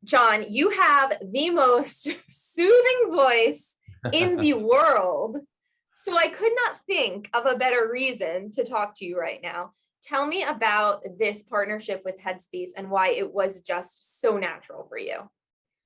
John, you have the most soothing voice in the world. So I could not think of a better reason to talk to you right now. Tell me about this partnership with Headspace and why it was just so natural for you.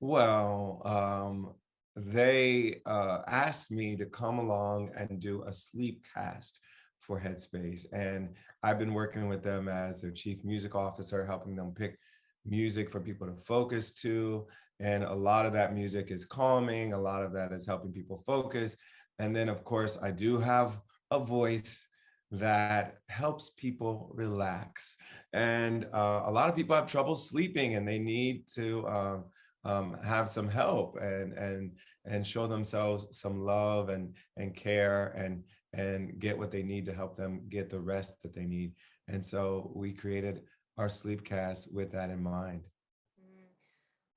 Well, they asked me to come along and do a sleep cast for Headspace. And I've been working with them as their chief music officer, helping them pick music for people to focus to. And a lot of that music is calming, a lot of that is helping people focus. And then, of course, I do have a voice that helps people relax. And a lot of people have trouble sleeping and they need to have some help and show themselves some love and care and get what they need to help them get the rest that they need. And so we created our sleepcast with that in mind.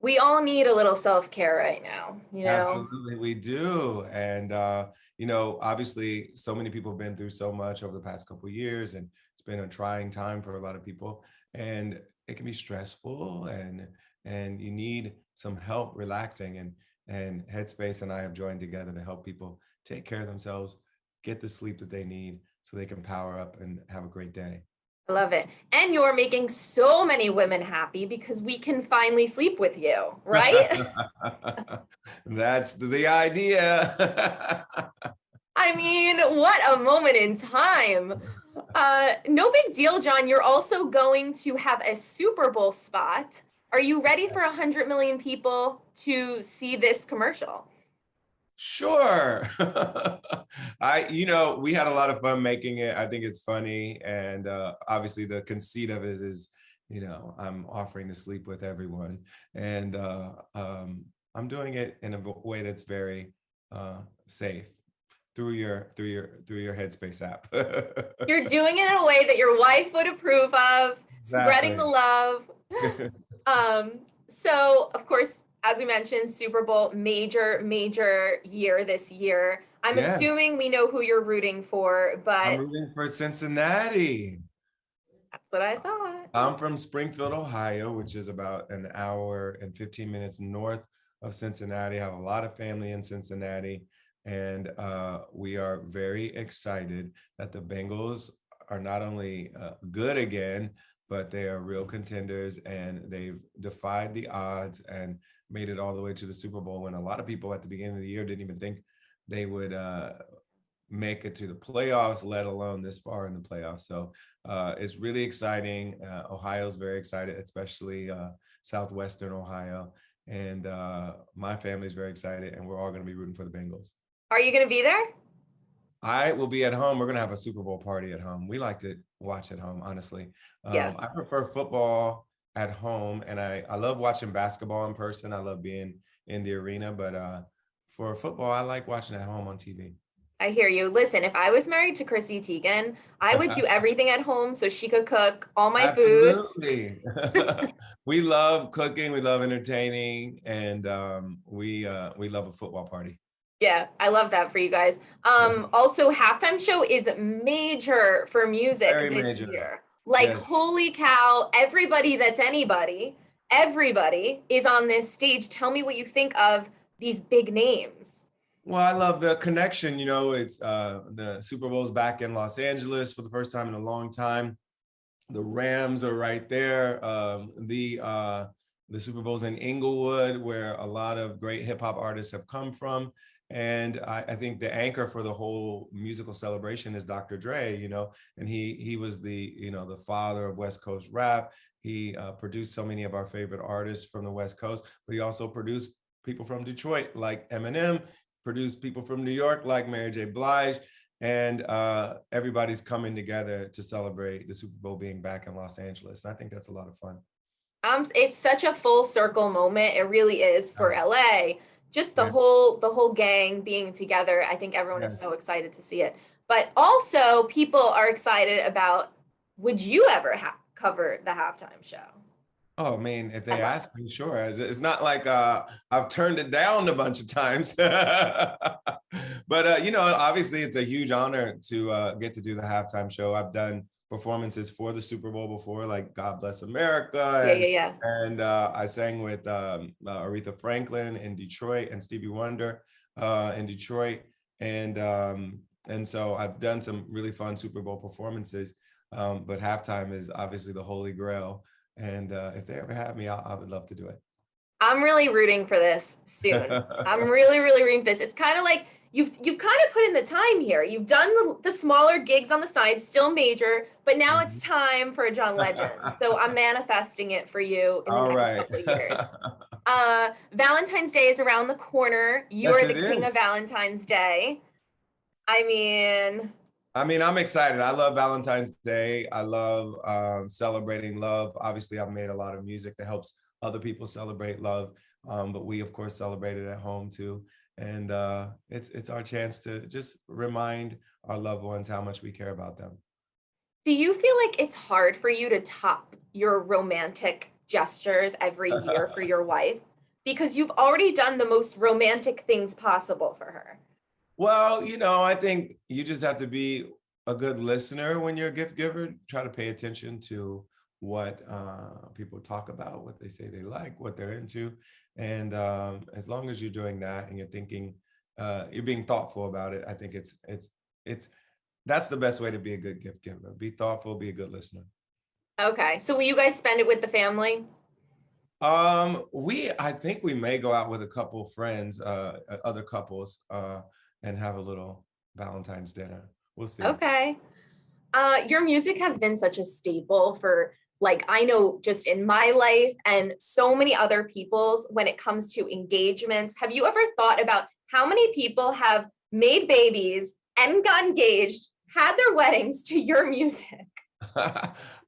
We all need a little self-care right now, you know? Absolutely, we do. And obviously, so many people have been through so much over the past couple of years, and it's been a trying time for a lot of people. And it can be stressful, and you need some help relaxing. And Headspace and I have joined together to help people take care of themselves, get the sleep that they need, so they can power up and have a great day. I love it. And you're making so many women happy because we can finally sleep with you, right? That's the idea. I mean, what a moment in time. No big deal, John. You're also going to have a Super Bowl spot. Are you ready for 100 million people to see this commercial? Sure. We had a lot of fun making it. I think it's funny. And obviously the conceit of it is, I'm offering to sleep with everyone. And I'm doing it in a way that's very safe through your Headspace app. You're doing it in a way that your wife would approve of, Exactly. spreading the love. So of course, as we mentioned, Super Bowl, major year this year. I'm Yeah, assuming we know who you're rooting for, I'm but rooting for Cincinnati. that's what I thought. I'm from Springfield, Ohio, which is about an hour and 15 minutes north of Cincinnati. I have a lot of family in Cincinnati, and we are very excited that the Bengals are not only good again, but they are real contenders, and they've defied the odds and made it all the way to the Super Bowl when a lot of people at the beginning of the year didn't even think they would make it to the playoffs, let alone this far in the playoffs. So it's really exciting. Ohio's very excited, especially Southwestern Ohio. And my family's very excited, and we're all going to be rooting for the Bengals. Are you going to be there? I will be at home. We're going to have a Super Bowl party at home. We like to watch at home, honestly. Yeah. I prefer football at home, and I love watching basketball in person. I love being in the arena, but for football, I like watching at home on TV. I hear you. Listen, if I was married to Chrissy Teigen, I would do everything at home so she could cook all my food. Absolutely. We love cooking, we love entertaining, and we love a football party. Yeah, I love that for you guys. Also, halftime show is major for music Very this major. year. Like, Yes. holy cow, everybody that's anybody, everybody is on this stage. Tell me what you think of these big names. Well, I love the connection. It's the Super Bowl's back in Los Angeles for the first time in a long time. The Rams are right there. The Super Bowl's in Inglewood, where a lot of great hip hop artists have come from. And I think the anchor for the whole musical celebration is Dr. Dre, and he was the father of West Coast rap. He produced so many of our favorite artists from the West Coast, but he also produced people from Detroit like Eminem, produced people from New York like Mary J. Blige, and everybody's coming together to celebrate the Super Bowl being back in Los Angeles. And I think that's a lot of fun. It's such a full circle moment. It really is for LA. Just the whole gang being together. I think everyone is so excited to see it. But also, people are excited about, would you ever cover the halftime show? Oh, I mean, if they ask me, sure. It's not like I've turned it down a bunch of times. But, obviously, it's a huge honor to get to do the halftime show. I've done performances for the Super Bowl before, like God Bless America. Yeah, yeah, yeah. And I sang with Aretha Franklin in Detroit and Stevie Wonder in Detroit. And so I've done some really fun Super Bowl performances. But halftime is obviously the holy grail. And if they ever have me, I would love to do it. I'm really rooting for this soon. I'm really, really rooting for this. It's kind of like you've kind of put in the time here. You've done the smaller gigs on the side, still major, but now it's time for a John Legend. So I'm manifesting it for you in the All next right. couple of years. Valentine's Day is around the corner. You Yes, are it the king of is. Valentine's Day. I mean, I'm excited. I love Valentine's Day. I love celebrating love. Obviously, I've made a lot of music that helps other people celebrate love, but we, of course, celebrate it at home too. And it's our chance to just remind our loved ones how much we care about them. do you feel like it's hard for you to top your romantic gestures every year for your wife? Because you've already done the most romantic things possible for her. Well, I think you just have to be a good listener when you're a gift giver. Try to pay attention to what people talk about, what they say they like, what they're into. And as long as you're doing that and you're thinking, you're being thoughtful about it, I think it's that's the best way to be a good gift giver. Be thoughtful, be a good listener. Okay. So will you guys spend it with the family? I think we may go out with a couple friends, other couples, and have a little Valentine's dinner. We'll see. Okay. Your music has been such a staple for, like, I know just in my life and so many other people's when it comes to engagements. Have you ever thought about how many people have made babies and got engaged, had their weddings to your music?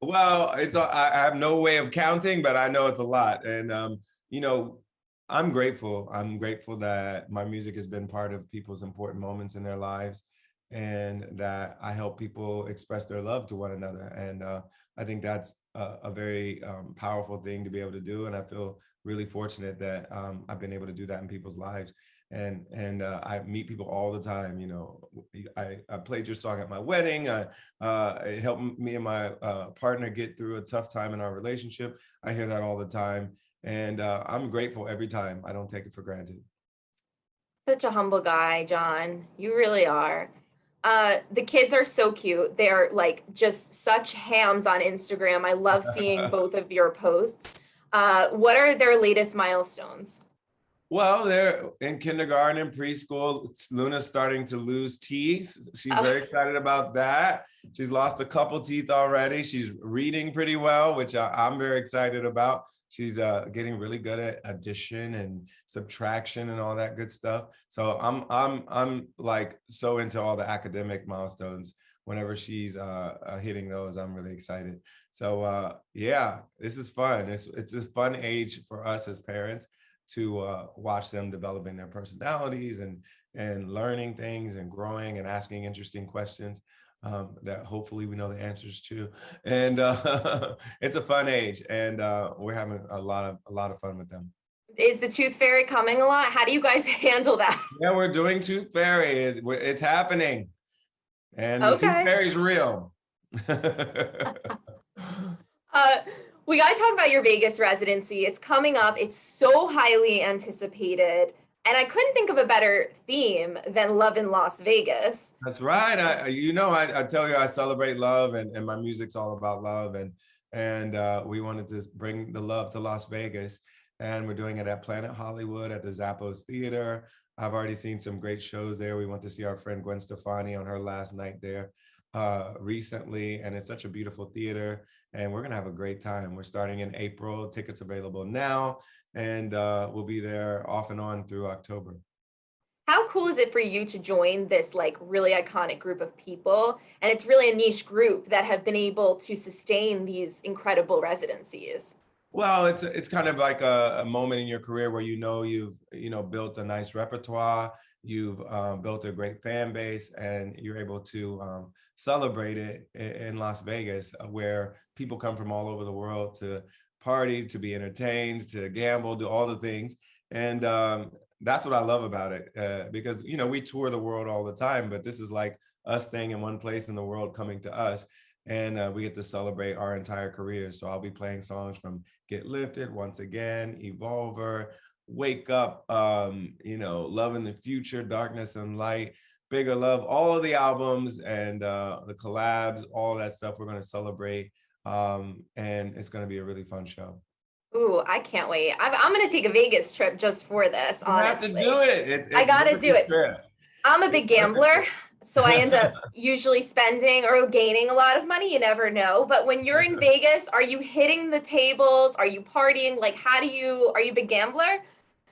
Well, I have no way of counting, but I know it's a lot. And you know, I'm grateful. I'm grateful that my music has been part of people's important moments in their lives, and that I help people express their love to one another. And I think that's a very powerful thing to be able to do. And I feel really fortunate that I've been able to do that in people's lives. And I meet people all the time. I played your song at my wedding. It helped me and my partner get through a tough time in our relationship. I hear that all the time, and I'm grateful every time. I don't take it for granted. Such a humble guy, John. You really are. The kids are so cute. They're like just such hams on Instagram. I love seeing both of your posts. What are their latest milestones? Well, they're in kindergarten and preschool. Luna's starting to lose teeth. She's Oh, very excited about that. She's lost a couple teeth already. She's reading pretty well, which I'm very excited about. She's getting really good at addition and subtraction and all that good stuff. So I'm like so into all the academic milestones. Whenever she's hitting those, I'm really excited. So yeah, this is fun. It's a fun age for us as parents to watch them developing their personalities and learning things and growing and asking interesting questions that hopefully we know the answers to. And it's a fun age, and we're having a lot of fun with them. is the tooth fairy coming a lot? How do you guys handle that? Yeah, we're doing Tooth Fairy. It's happening, and the Tooth Okay. Fairy is real. Uh, we got to talk about your Vegas residency. It's coming up. It's so highly anticipated. And I couldn't think of a better theme than love in Las Vegas. That's right. I tell you, I celebrate love, and my music's all about love, and we wanted to bring the love to Las Vegas, and we're doing it at Planet Hollywood at the Zappos Theater. I've already seen some great shows there. We went to see our friend Gwen Stefani on her last night there recently, and it's such a beautiful theater, and we're gonna have a great time. We're starting in April. Tickets available now, and we'll be there off and on through October. How cool is it for you to join this like really iconic group of people? And it's really a niche group that have been able to sustain these incredible residencies. Well, it's kind of like a moment in your career where you've built a nice repertoire, you've built a great fan base, and you're able to celebrate it in Las Vegas, where people come from all over the world to party, to be entertained, to gamble, do all the things, and that's what I love about it, because we tour the world all the time, but this is like us staying in one place in the world coming to us. and we get to celebrate our entire career. So I'll be playing songs from Get Lifted, Once Again, Evolver, Wake Up, Love in the Future, Darkness and Light, Bigger Love, all of the albums and the collabs, all that stuff we're going to celebrate. And it's going to be a really fun show. Ooh, I can't wait. I'm going to take a Vegas trip just for this, You have to honestly. do it. I It's got to worth do the it. trip. I'm a big gambler, so I end up trip. usually spending or gaining a lot of money. You never know. But when you're in Vegas, are you hitting the tables? Are you partying? Like, are you a big gambler?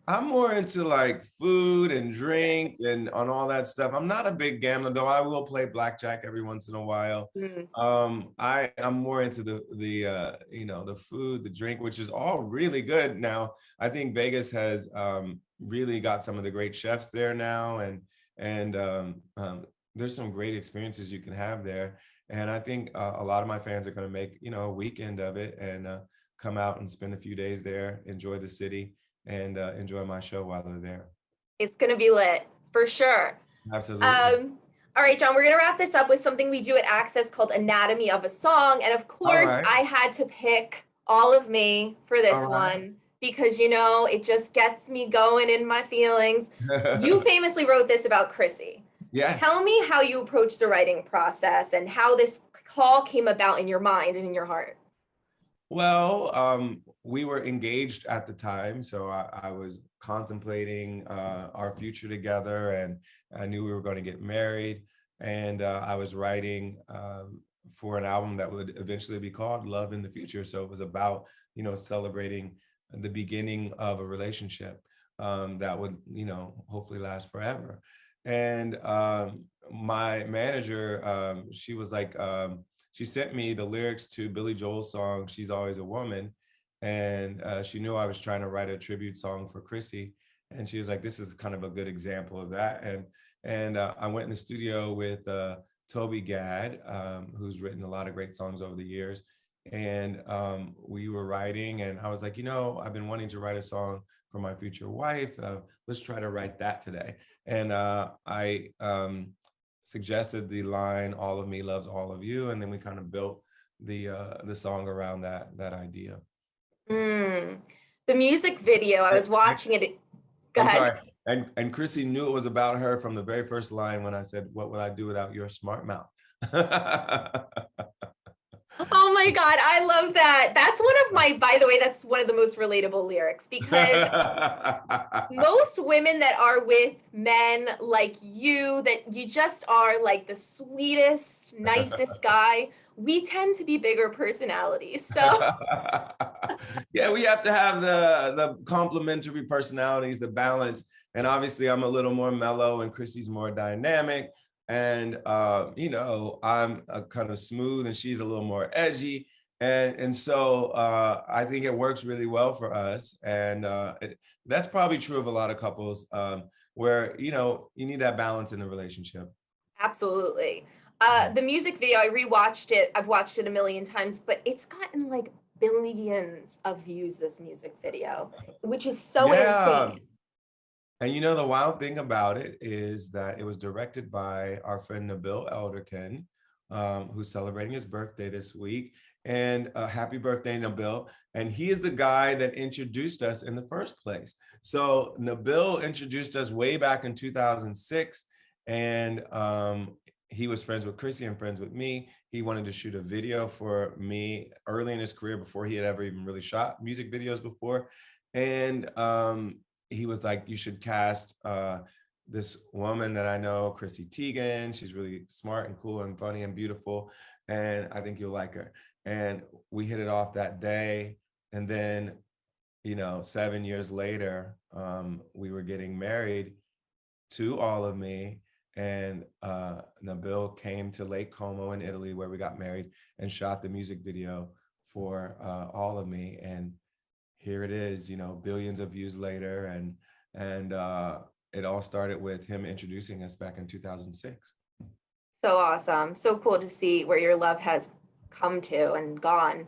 I'm more into like food and drink and on all that stuff. I'm not a big gambler, though. I will play blackjack every once in a while. Mm. I'm more into the food, the drink, which is all really good now. I think Vegas has really got some of the great chefs there now, and there's some great experiences you can have there. And I think a lot of my fans are going to make a weekend of it and come out and spend a few days there, enjoy the city and enjoy my show while they're there. It's going to be lit for sure. Absolutely. All right, John, we're going to wrap this up with something we do at Access called Anatomy of a Song. And of course, Right. I had to pick All of Me for this All right. one because, it just gets me going in my feelings. You famously wrote this about Chrissy. Yes. Tell me how you approached the writing process and how this call came about in your mind and in your heart. Well, we were engaged at the time, so I was contemplating our future together, and I knew we were going to get married. And I was writing for an album that would eventually be called Love in the Future. So it was about, celebrating the beginning of a relationship that would, hopefully last forever. And my manager, she was like, she sent me the lyrics to Billy Joel's song, She's Always a Woman. And she knew I was trying to write a tribute song for Chrissy. And she was like, this is kind of a good example of that. And I went in the studio with Toby Gad, who's written a lot of great songs over the years. And we were writing, and I was like, I've been wanting to write a song for my future wife. Let's try to write that today. And I suggested the line, all of me loves all of you. And then we kind of built the song around that idea. The music video, I was watching it. Go ahead. Sorry. And Chrissy knew it was about her from the very first line when I said, what would I do without your smart mouth? Oh my God, I love that. By the way, that's one of the most relatable lyrics because most women that are with men like you, that you just are like the sweetest, nicest guy, we tend to be bigger personalities. So yeah, we have to have the complementary personalities, the balance. And obviously I'm a little more mellow and Chrissy's more dynamic. And I'm kind of smooth and she's a little more edgy. And so I think it works really well for us. And that's probably true of a lot of couples where, you need that balance in the relationship. Absolutely. The music video, I rewatched it. I've watched it a million times, but it's gotten like billions of views, this music video, which is so insane. And the wild thing about it is that it was directed by our friend Nabil Elderkin, who's celebrating his birthday this week. And happy birthday, Nabil. And he is the guy that introduced us in the first place. So Nabil introduced us way back in 2006. And he was friends with Chrissy and friends with me. He wanted to shoot a video for me early in his career before he had ever even really shot music videos before. And he was like, you should cast this woman that I know, Chrissy Teigen. She's really smart and cool and funny and beautiful. And I think you'll like her. And we hit it off that day. And then, 7 years later, we were getting married to All of Me. And Nabil came to Lake Como in Italy where we got married and shot the music video for All of Me. And here it is, billions of views later. And it all started with him introducing us back in 2006. So awesome. So cool to see where your love has come to and gone.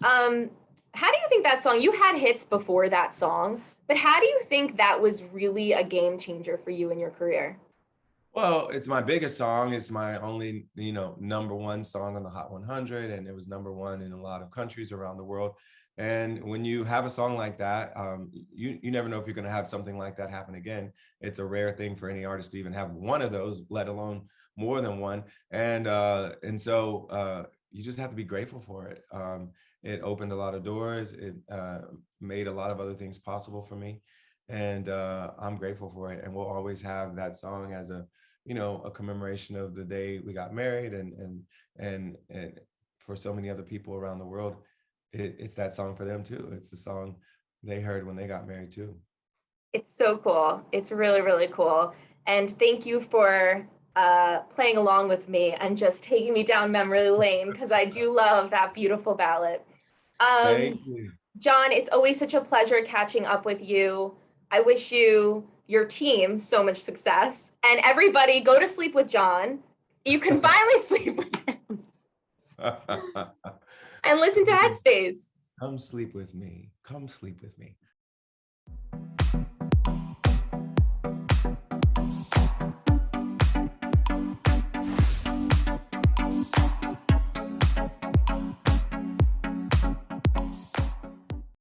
How do you think that song, you had hits before that song, but how do you think that was really a game changer for you in your career? Well, it's my biggest song. It's my only, number one song on the Hot 100, and it was number one in a lot of countries around the world. And when you have a song like that, you never know if you're going to have something like that happen again. It's a rare thing for any artist to even have one of those, let alone more than one. And so you just have to be grateful for it. It opened a lot of doors. It made a lot of other things possible for me, and I'm grateful for it. And we'll always have that song as a commemoration of the day we got married, and for so many other people around the world, it's that song for them too. It's the song they heard when they got married too. It's so cool. It's really, really cool. And thank you for playing along with me and just taking me down memory lane, because I do love that beautiful ballad. Thank you. John, it's always such a pleasure catching up with you. I wish you, your team, so much success. And everybody, go to sleep with John. You can finally sleep with him. And listen to Headspace. Come sleep with me. Come sleep with me.